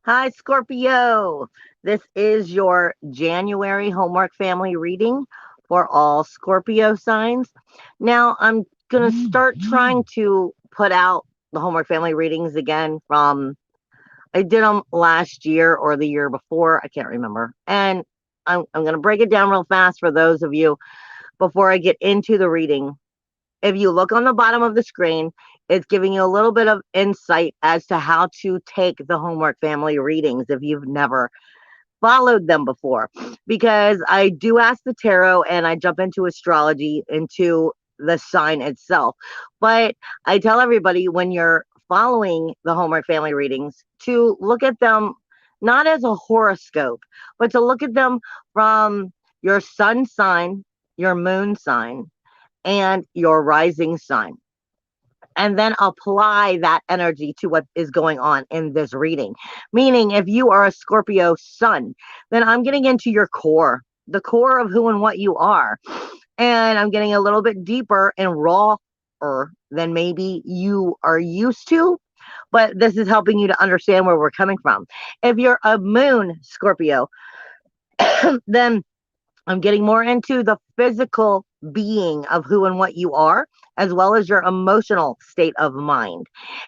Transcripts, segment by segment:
Hi, Scorpio. This is your January homework family reading for all Scorpio signs. Now, I'm going to start trying to put out the homework family readings again from I did them last year or the year before. I can't remember. And I'm going to break it down real fast for those of you before I get into the reading. If you look on the bottom of the screen, it's giving you a little bit of insight as to how to take the homework family readings if you've never followed them before. Because I do ask the tarot and I jump into astrology, into the sign itself. But I tell everybody when you're following the homework family readings to look at them not as a horoscope, but to look at them from your sun sign, your moon sign, and your rising sign, and then apply that energy to what is going on in this reading. Meaning, if you are a Scorpio sun, then I'm getting into your core, the core of who and what you are. And I'm getting a little bit deeper and rawer than maybe you are used to. But this is helping you to understand where we're coming from. If you're a moon Scorpio, then I'm getting more into the physical being of who and what you are, as well as your emotional state of mind.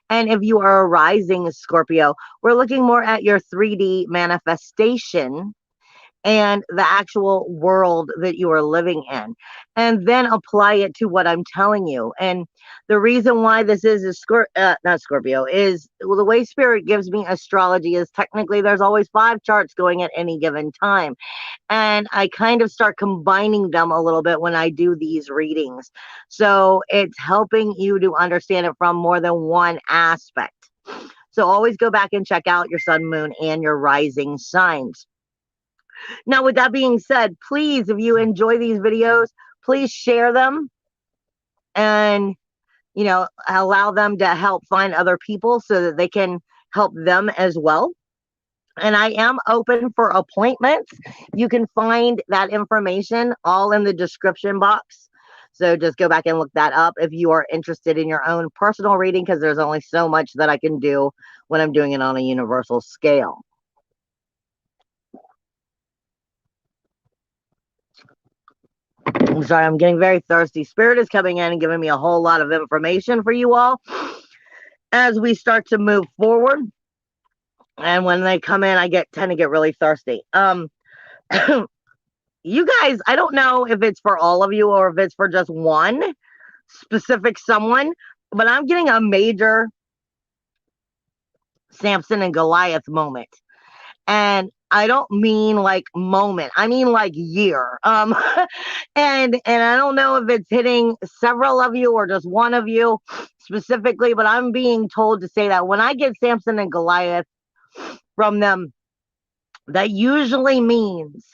And if you are a rising Scorpio, we're looking more at your 3D manifestation and the actual world that you are living in, and then apply it to what I'm telling you. And the reason why this is not Scorpio is, well, the way spirit gives me astrology is technically there's always 5 charts going at any given time, and I kind of start combining them a little bit when I do these readings. So it's helping you to understand it from more than one aspect. So always go back and check out your sun, moon, and your rising signs. Now, with that being said, please, if you enjoy these videos, please share them and, allow them to help find other people so that they can help them as well. And I am open for appointments. You can find that information all in the description box. So just go back and look that up if you are interested in your own personal reading, because there's only so much that I can do when I'm doing it on a universal scale. I'm sorry, I'm getting very thirsty. Spirit is coming in and giving me a whole lot of information for you all as we start to move forward. And when they come in, I tend to get really thirsty. You guys, I don't know if it's for all of you or if it's for just one specific someone, but I'm getting a major Samson and Goliath moment. And I don't mean like moment, I mean like year. And I don't know if it's hitting several of you or just one of you specifically, but I'm being told to say that when I get Samson and Goliath from them, that usually means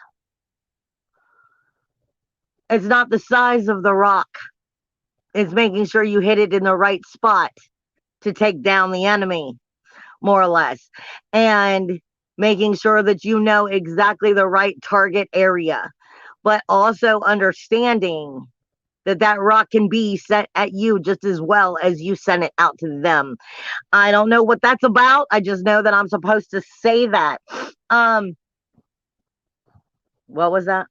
it's not the size of the rock. It's making sure you hit it in the right spot to take down the enemy, more or less. And making sure that you know exactly the right target area, but also understanding that that rock can be set at you just as well as you send it out to them. I don't know what that's about. I just know that I'm supposed to say that. What was that?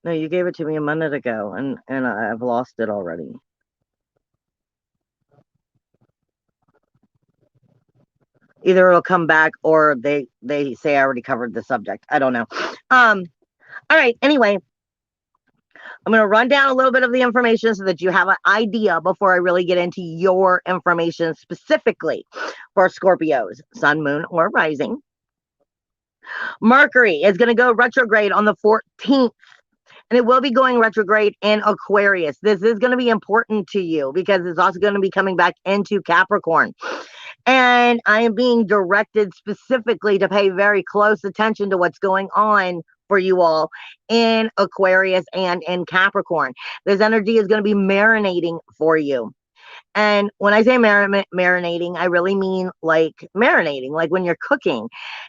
No, you gave it to me a minute ago, and I've lost it already. Either it'll come back or they say I already covered the subject. I don't know. All right. Anyway, I'm going to run down a little bit of the information so that you have an idea before I really get into your information specifically for Scorpios, sun, moon, or rising. Mercury is going to go retrograde on the 14th. And it will be going retrograde in Aquarius. This is going to be important to you because it's also going to be coming back into Capricorn. And I am being directed specifically to pay very close attention to what's going on for you all in Aquarius and in Capricorn. This energy is going to be marinating for you. And when I say marinating, I really mean like marinating, like when you're cooking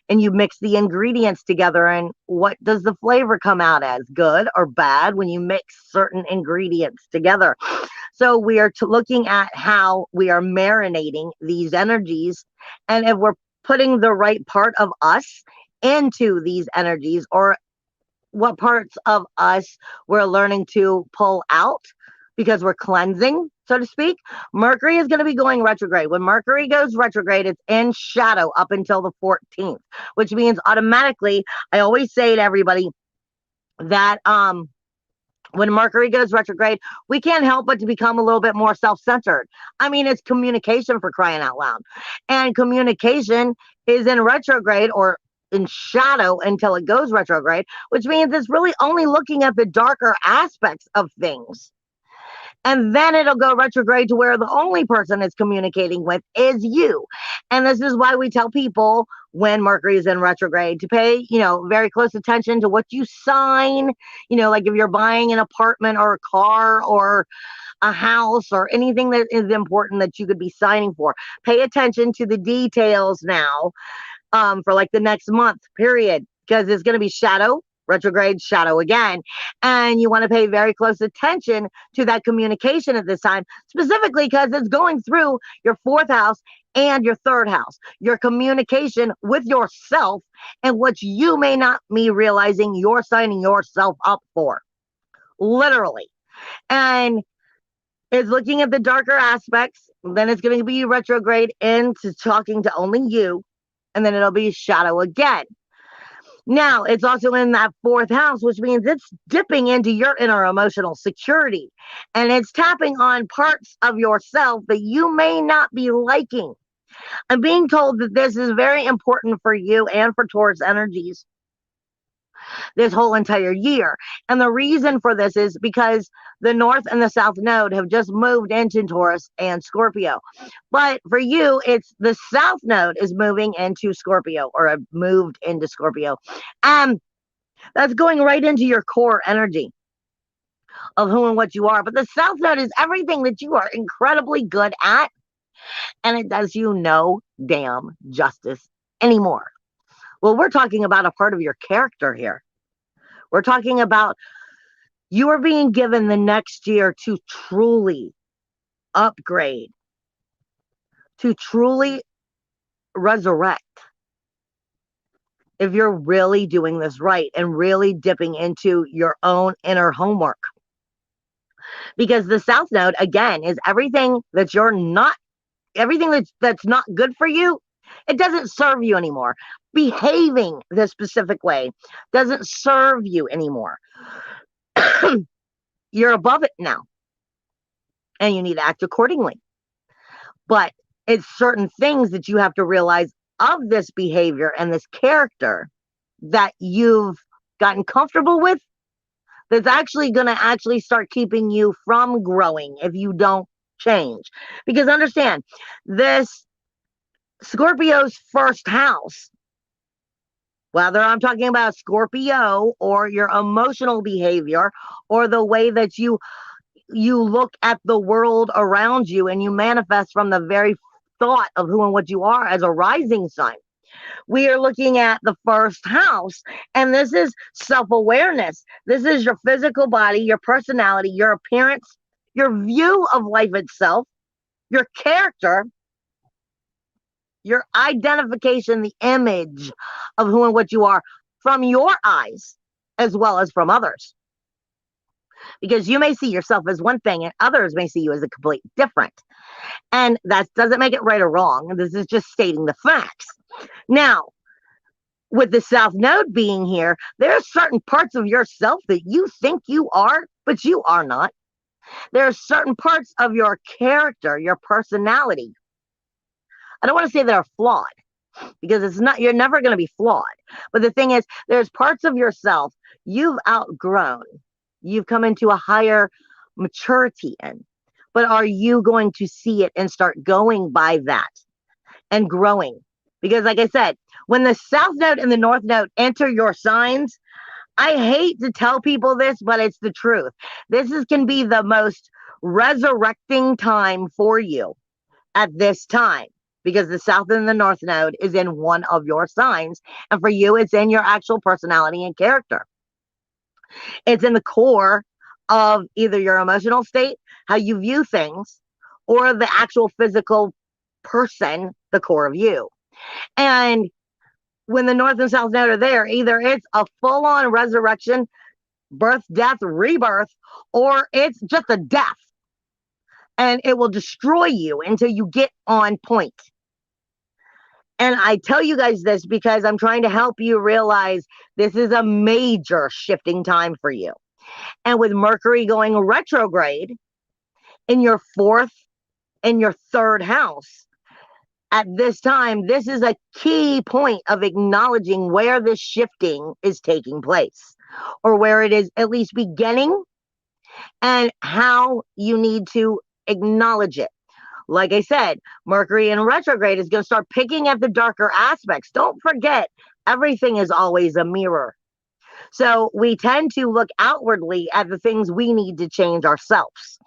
and you mix the ingredients together, and what does the flavor come out as, good or bad, when you mix certain ingredients together. So we are looking at how we are marinating these energies, and if we're putting the right part of us into these energies, or what parts of us we're learning to pull out because we're cleansing, so to speak. Mercury is going to be going retrograde. When Mercury goes retrograde, it's in shadow up until the 14th, which means automatically, I always say to everybody that when Mercury goes retrograde, we can't help but to become a little bit more self-centered. I mean, it's communication, for crying out loud. And communication is in retrograde, or in shadow until it goes retrograde, which means it's really only looking at the darker aspects of things. And then it'll go retrograde to where the only person it's communicating with is you. And this is why we tell people when Mercury is in retrograde to pay, very close attention to what you sign. Like if you're buying an apartment or a car or a house or anything that is important that you could be signing for, pay attention to the details now, for like the next month period, because it's going to be shadow, retrograde, shadow again. And you want to pay very close attention to that communication at this time, specifically because it's going through your fourth house and your third house, your communication with yourself, and what you may not be realizing you're signing yourself up for, literally. And it's looking at the darker aspects. Then it's going to be retrograde into talking to only you, and then it'll be shadow again. Now, it's also in that fourth house, which means it's dipping into your inner emotional security, and it's tapping on parts of yourself that you may not be liking. I'm being told that this is very important for you and for Taurus energies this whole entire year. And the reason for this is because the North and the South Node have just moved into Taurus and Scorpio. But for you, it's the South Node is moving into Scorpio, or moved into Scorpio. That's going right into your core energy of who and what you are. But the South Node is everything that you are incredibly good at, and it does you no damn justice anymore. Well, we're talking about a part of your character here. We're talking about you are being given the next year to truly upgrade, to truly resurrect. If you're really doing this right and really dipping into your own inner homework. Because the South Node, again, is everything that you're not, everything that's not good for you. It doesn't serve you anymore. Behaving this specific way doesn't serve you anymore. You're above it now, and you need to act accordingly. But it's certain things that you have to realize of this behavior and this character that you've gotten comfortable with, that's actually going to actually start keeping you from growing if you don't change. Because understand, this Scorpio's first house, whether I'm talking about Scorpio or your emotional behavior or the way that you look at the world around you and you manifest from the very thought of who and what you are as a rising sign. We are looking at the first house, and this is self-awareness. This is your physical body, your personality, your appearance, your view of life itself, your character, your identification, the image of who and what you are from your eyes as well as from others. Because you may see yourself as one thing and others may see you as a complete different. And that doesn't make it right or wrong. This is just stating the facts. Now, with the South Node being here, there are certain parts of yourself that you think you are, but you are not. There are certain parts of your character, your personality. I don't want to say they're flawed, because it's not, you're never going to be flawed. But the thing is, there's parts of yourself you've outgrown. You've come into a higher maturity in. But are you going to see it and start going by that and growing? Because like I said, when the South Node and the North Node enter your signs, I hate to tell people this, but it's the truth. Can be the most resurrecting time for you at this time, because the South and the North Node is in one of your signs. And for you, it's in your actual personality and character. It's in the core of either your emotional state, how you view things, or the actual physical person, the core of you. And when the North and South Node are there, either it's a full on resurrection, birth, death, rebirth, or it's just a death. And it will destroy you until you get on point. And I tell you guys this because I'm trying to help you realize this is a major shifting time for you. And with Mercury going retrograde in your fourth and your third house, at this time, this is a key point of acknowledging where this shifting is taking place, or where it is at least beginning, and how you need to acknowledge it. Like I said, Mercury in retrograde is going to start picking at the darker aspects. Don't forget, everything is always a mirror. So we tend to look outwardly at the things we need to change ourselves.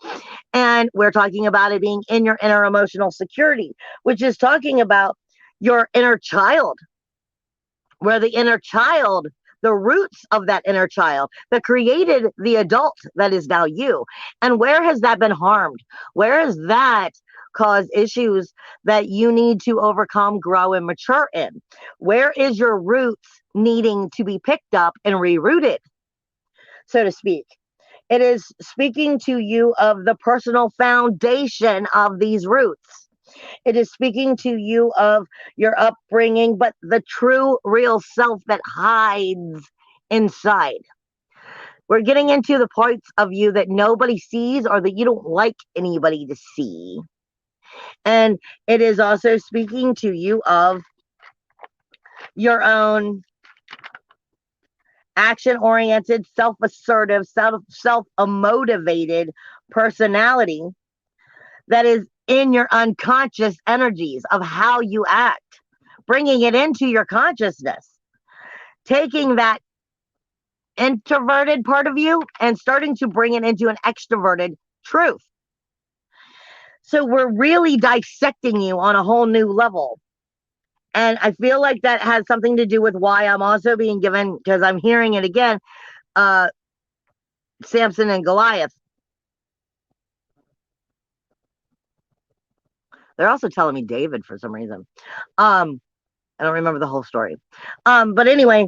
And we're talking about it being in your inner emotional security, which is talking about your inner child, where the inner child, the roots of that inner child that created the adult that is now you. And where has that been harmed? Where has that caused issues that you need to overcome, grow, and mature in? Where is your roots needing to be picked up and rerouted, so to speak? It is speaking to you of the personal foundation of these roots. It is speaking to you of your upbringing, but the true, real self that hides inside. We're getting into the parts of you that nobody sees or that you don't like anybody to see. And it is also speaking to you of your own action-oriented, self-assertive, self-motivated personality that is in your unconscious energies of how you act, bringing it into your consciousness, taking that introverted part of you and starting to bring it into an extroverted truth. So we're really dissecting you on a whole new level. And I feel like that has something to do with why I'm also being given, because I'm hearing it again, Samson and Goliath. They're also telling me David for some reason. I don't remember the whole story. But anyway,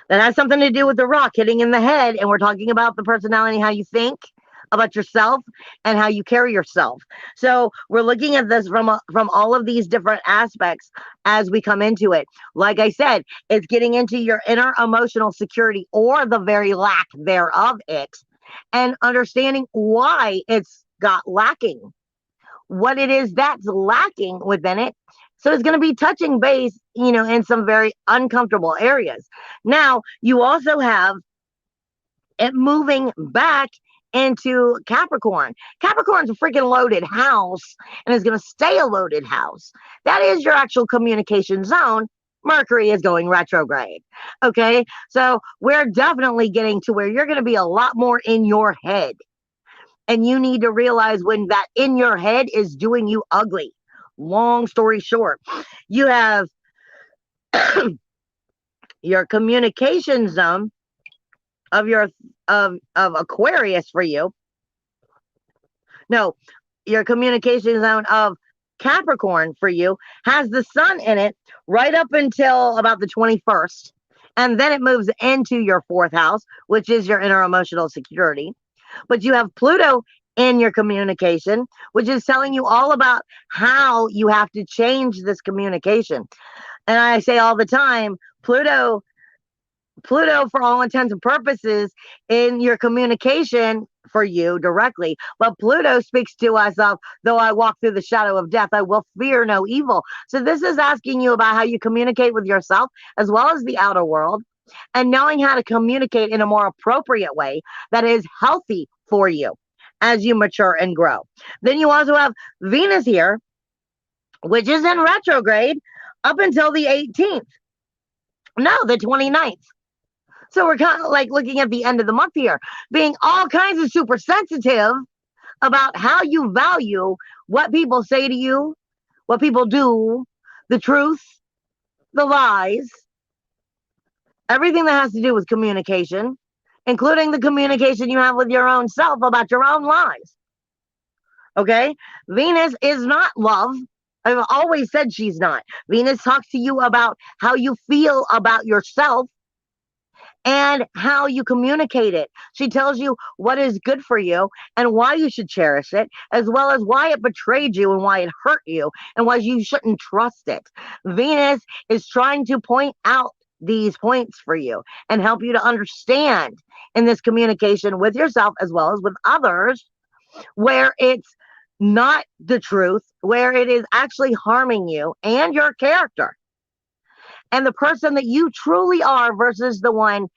that has something to do with the rock hitting in the head. And we're talking about the personality, how you think about yourself and how you carry yourself. So we're looking at this from all of these different aspects as we come into it. Like I said, it's getting into your inner emotional security, or the very lack thereof it, and understanding why it's got lacking, what it is that's lacking within it. So it's going to be touching base, in some very uncomfortable areas. Now, you also have it moving back into Capricorn. Capricorn's a freaking loaded house and is going to stay a loaded house. That is your actual communication zone. Mercury is going retrograde. Okay, so we're definitely getting to where you're going to be a lot more in your head. And you need to realize when that in your head is doing you ugly. Long story short, you have your communication zone of your of Aquarius for you. No, your communication zone of Capricorn for you has the sun in it right up until about the 21st. And then it moves into your fourth house, which is your inner emotional security. But you have Pluto in your communication, which is telling you all about how you have to change this communication. And I say all the time, Pluto, for all intents and purposes, in your communication for you directly. But Pluto speaks to us of, though I walk through the shadow of death, I will fear no evil. So this is asking you about how you communicate with yourself as well as the outer world, and knowing how to communicate in a more appropriate way that is healthy for you as you mature and grow. Then you also have Venus here, which is in retrograde up until the 18th. No, the 29th. So we're kind of like looking at the end of the month here, being all kinds of super sensitive about how you value what people say to you, what people do, the truth, the lies, everything that has to do with communication, including the communication you have with your own self about your own lies. Okay? Venus is not love. I've always said she's not. Venus talks to you about how you feel about yourself and how you communicate it. She tells you what is good for you and why you should cherish it, as well as why it betrayed you and why it hurt you and why you shouldn't trust it. Venus is trying to point out these points for you and help you to understand in this communication with yourself as well as with others where it's not the truth, where it is actually harming you and your character and the person that you truly are versus the one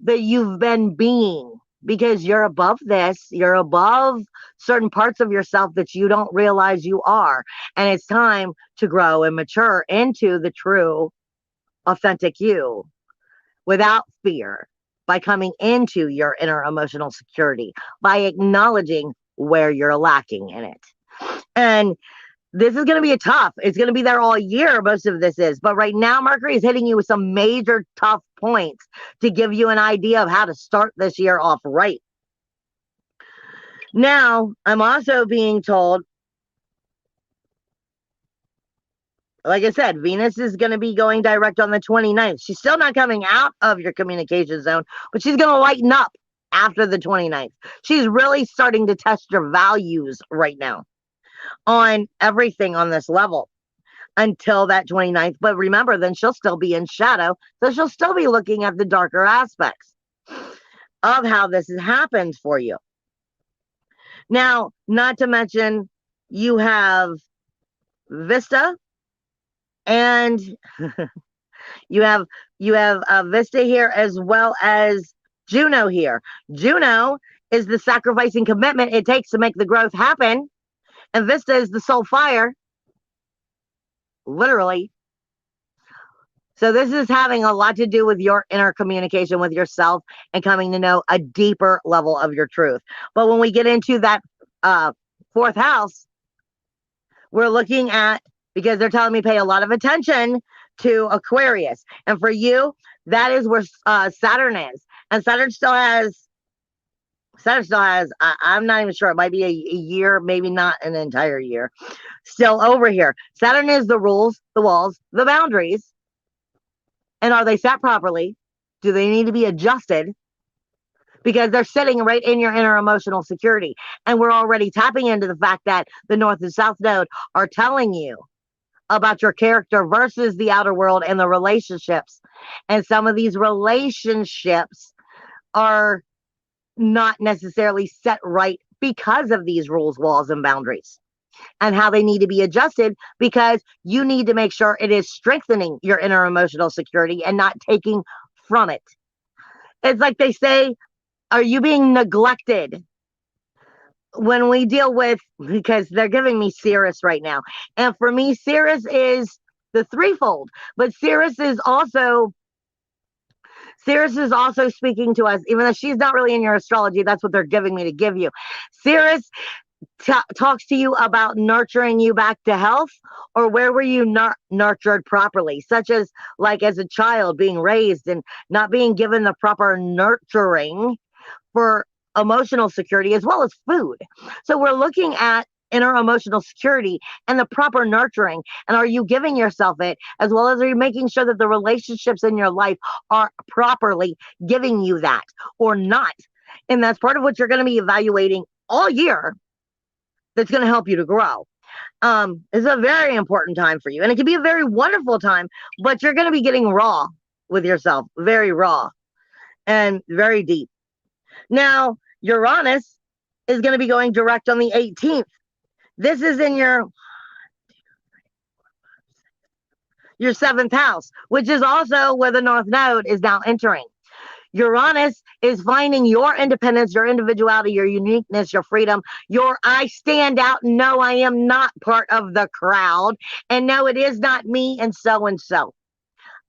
that you've been being, because you're above this, you're above certain parts of yourself that you don't realize you are. And it's time to grow and mature into the true, authentic you without fear, by coming into your inner emotional security, by acknowledging where you're lacking in it. And this is going to be it's going to be there all year, most of this is. But right now, Mercury is hitting you with some major tough points to give you an idea of how to start this year off right. Now, I'm also being told, like I said, Venus is going to be going direct on the 29th. She's still not coming out of your communication zone, but she's going to lighten up after the 29th. She's really starting to test your values right now on everything on this level until that 29th. But remember, then she'll still be in shadow. So she'll still be looking at the darker aspects of how this has happened for you. Now, not to mention, you have Vista and you have Vista here as well as Juno here. Juno is the sacrificing commitment it takes to make the growth happen. And Vista is the soul fire, literally. So this is having a lot to do with your inner communication with yourself and coming to know a deeper level of your truth. But when we get into that fourth house, we're looking at, because they're telling me pay a lot of attention to Aquarius. And for you, that is where Saturn is. And Saturn still has, I'm not even sure, it might be a year, maybe not an entire year, still over here. Saturn is the rules, the walls, the boundaries. And are they set properly? Do they need to be adjusted? Because they're sitting right in your inner emotional security. And we're already tapping into the fact that the North and South Node are telling you about your character versus the outer world and the relationships. And some of these relationships are not necessarily set right because of these rules, walls, and boundaries, and how they need to be adjusted, because you need to make sure it is strengthening your inner emotional security and not taking from it. It's like they say, are you being neglected? When we deal with, because they're giving me Sirius right now. And for me, Sirius is the threefold, but Sirius is also speaking to us, even though she's not really in your astrology. That's what they're giving me to give you. Sirius talks to you about nurturing you back to health, or where were you not nurtured properly, such as like as a child being raised and not being given the proper nurturing for emotional security as well as food. So we're looking at inner emotional security and the proper nurturing. And are you giving yourself it, as well as are you making sure that the relationships in your life are properly giving you that or not? And that's part of what you're going to be evaluating all year. That's going to help you to grow. It's a very important time for you. And it can be a very wonderful time, but you're going to be getting raw with yourself, very raw and very deep. Now, Uranus is going to be going direct on the 18th. This is in your seventh house, which is also where the North Node is now entering. Uranus is finding your independence, your individuality, your uniqueness, your freedom, your I stand out. No, I am not part of the crowd. And no, it is not me and so and so.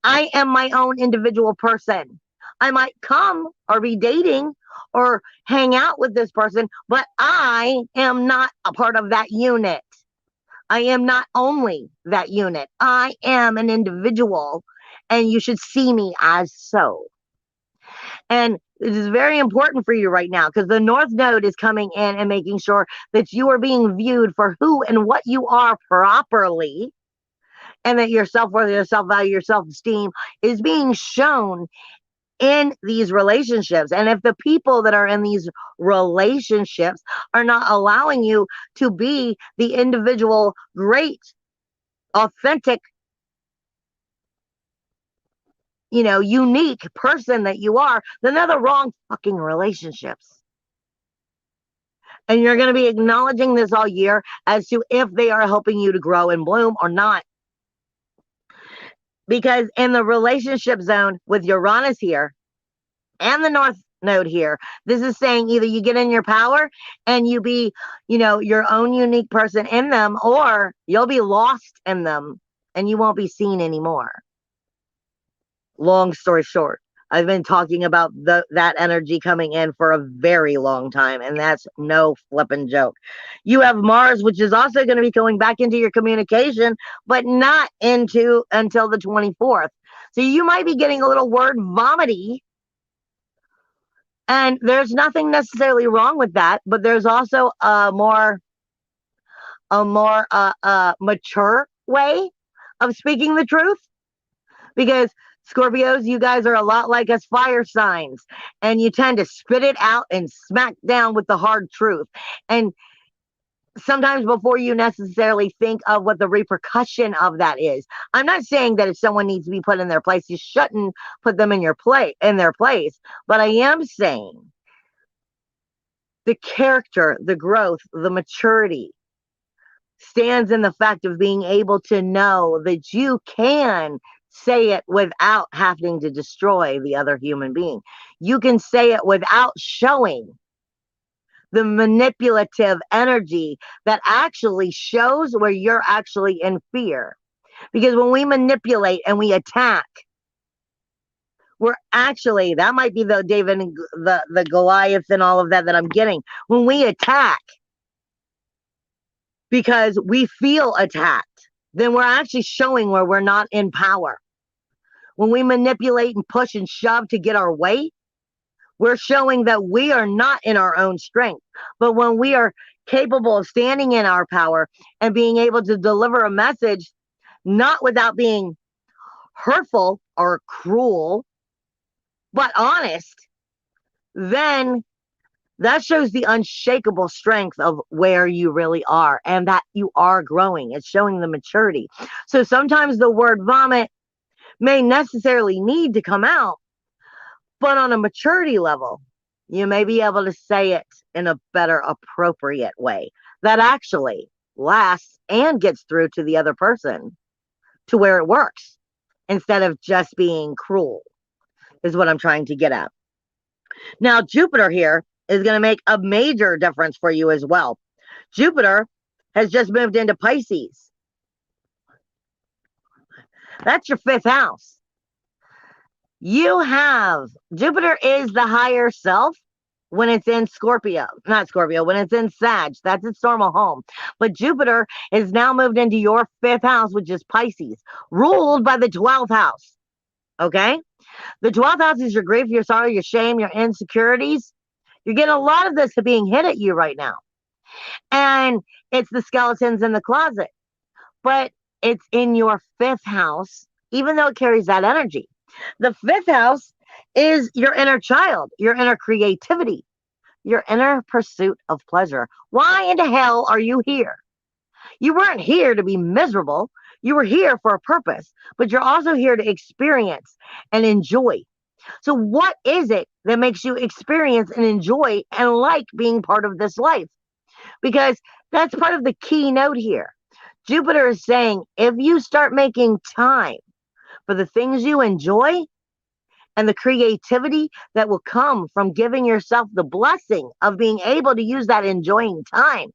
I am my own individual person. I might come or be dating or hang out with this person, but I am not a part of that unit. I am not only that unit. I am an individual, and you should see me as so. And it is very important for you right now because the North Node is coming in and making sure that you are being viewed for who and what you are properly, and that your self-worth, your self-value, your self-esteem is being shown in these relationships. And if the people that are in these relationships are not allowing you to be the individual, great, authentic, unique person that you are, then they're the wrong fucking relationships. And you're going to be acknowledging this all year as to if they are helping you to grow and bloom or not. Because in the relationship zone with Uranus here and the North Node here, this is saying either you get in your power and you be, your own unique person in them, or you'll be lost in them and you won't be seen anymore. Long story short, I've been talking about that energy coming in for a very long time, and that's no flipping joke. You have Mars, which is also going to be going back into your communication, but not until the 24th. So you might be getting a little word vomity, and there's nothing necessarily wrong with that, but there's also a more mature way of speaking the truth, because Scorpios, you guys are a lot like us fire signs, and you tend to spit it out and smack down with the hard truth. And sometimes before you necessarily think of what the repercussion of that is. I'm not saying that if someone needs to be put in their place, you shouldn't put them in their place. But I am saying the character, the growth, the maturity stands in the fact of being able to know that you can say it without having to destroy the other human being. You can say it without showing the manipulative energy that actually shows where you're actually in fear. Because when we manipulate and we attack, we're actually, that might be the David and the Goliath and all of that I'm getting. When we attack because we feel attacked, then we're actually showing where we're not in power. When we manipulate and push and shove to get our way, we're showing that we are not in our own strength. But when we are capable of standing in our power and being able to deliver a message, not without being hurtful or cruel, but honest, then that shows the unshakable strength of where you really are and that you are growing. It's showing the maturity. So sometimes the word vomit may necessarily need to come out, but on a maturity level, you may be able to say it in a better, appropriate way that actually lasts and gets through to the other person to where it works, instead of just being cruel, is what I'm trying to get at. Now, Jupiter here is going to make a major difference for you as well. Jupiter has just moved into Pisces. That's your 5th house. Jupiter is the higher self when it's in when it's in Sag. That's its normal home. But Jupiter is now moved into your 5th house, which is Pisces, ruled by the 12th house. Okay? The 12th house is your grief, your sorrow, your shame, your insecurities. You're getting a lot of this being hit at you right now. And it's the skeletons in the closet. But it's in your 5th house, even though it carries that energy. The 5th house is your inner child, your inner creativity, your inner pursuit of pleasure. Why in the hell are you here? You weren't here to be miserable. You were here for a purpose, but you're also here to experience and enjoy. So what is it that makes you experience and enjoy and like being part of this life? Because that's part of the keynote here. Jupiter is saying, if you start making time for the things you enjoy and the creativity that will come from giving yourself the blessing of being able to use that enjoying time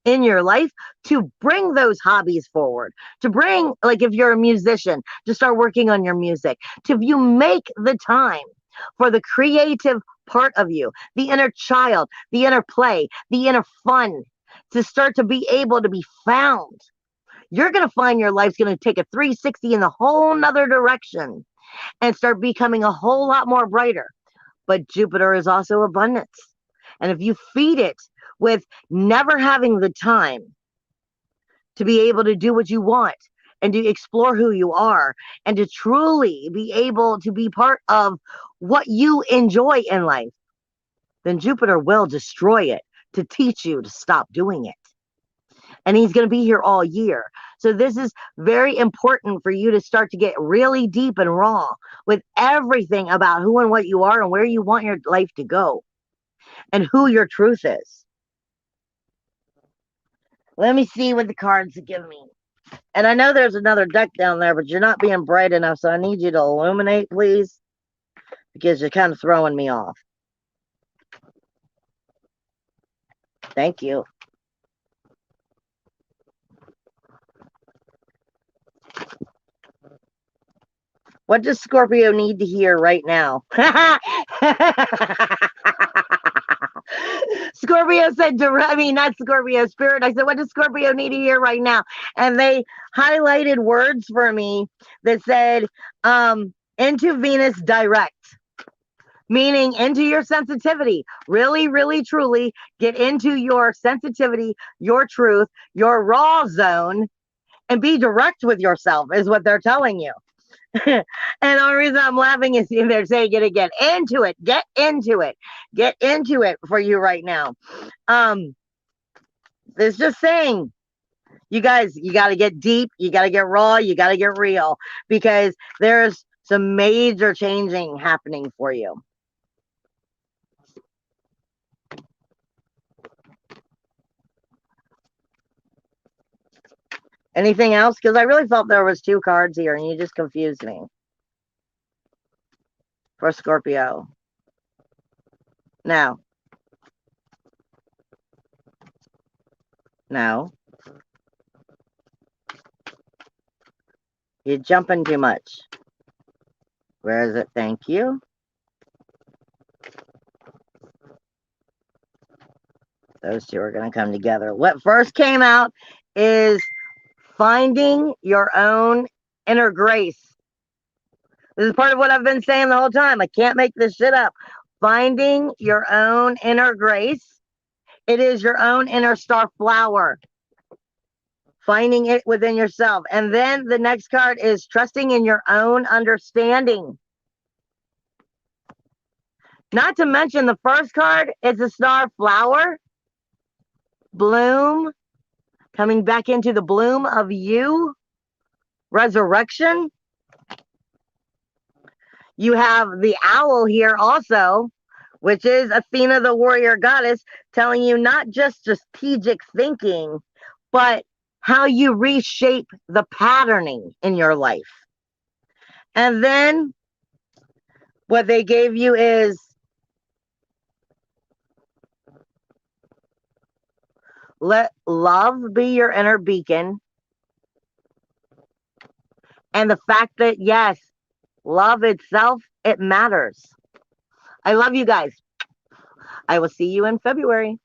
in your life to bring those hobbies forward, to bring, like if you're a musician, to start working on your music, if you make the time for the creative part of you, the inner child, the inner play, the inner fun, to start to be able to be found, you're going to find your life's going to take a 360 in the whole nother direction. and start becoming a whole lot more brighter. But Jupiter is also abundance. And if you feed it with never having the time to be able to do what you want and to explore who you are and to truly be able to be part of what you enjoy in life, then Jupiter will destroy it to teach you to stop doing it. And he's going to be here all year. So this is very important for you to start to get really deep and raw with everything about who and what you are and where you want your life to go and who your truth is. Let me see what the cards give me. And I know there's another deck down there, but you're not being bright enough, so I need you to illuminate, please, because you're kind of throwing me off. Thank you. What does Scorpio need to hear right now? Scorpio said, not Scorpio, Spirit. I said, what does Scorpio need to hear right now? And they highlighted words for me that said, into Venus direct, meaning into your sensitivity. Really, really, truly get into your sensitivity, your truth, your raw zone, and be direct with yourself is what they're telling you. And the only reason I'm laughing is they're saying it again. Into it. Get into it. Get into it for you right now. It's just saying, you guys, you got to get deep. You got to get raw. You got to get real because there's some major changing happening for you. Anything else? Because I really felt there was 2 cards here and you just confused me. For Scorpio. No. No. You're jumping too much. Where is it? Thank you. Those 2 are going to come together. What first came out is finding your own inner grace. This is part of what I've been saying the whole time. I can't make this shit up. Finding your own inner grace. It is your own inner star flower. Finding it within yourself. And then the next card is trusting in your own understanding. Not to mention the first card is a star flower. Bloom. Coming back into the bloom of you. Resurrection. You have the owl here also, which is Athena, the warrior goddess, telling you not just strategic thinking, but how you reshape the patterning in your life. And then what they gave you is let love be your inner beacon. And the fact that, yes, love itself, it matters. I love you guys. I will see you in February.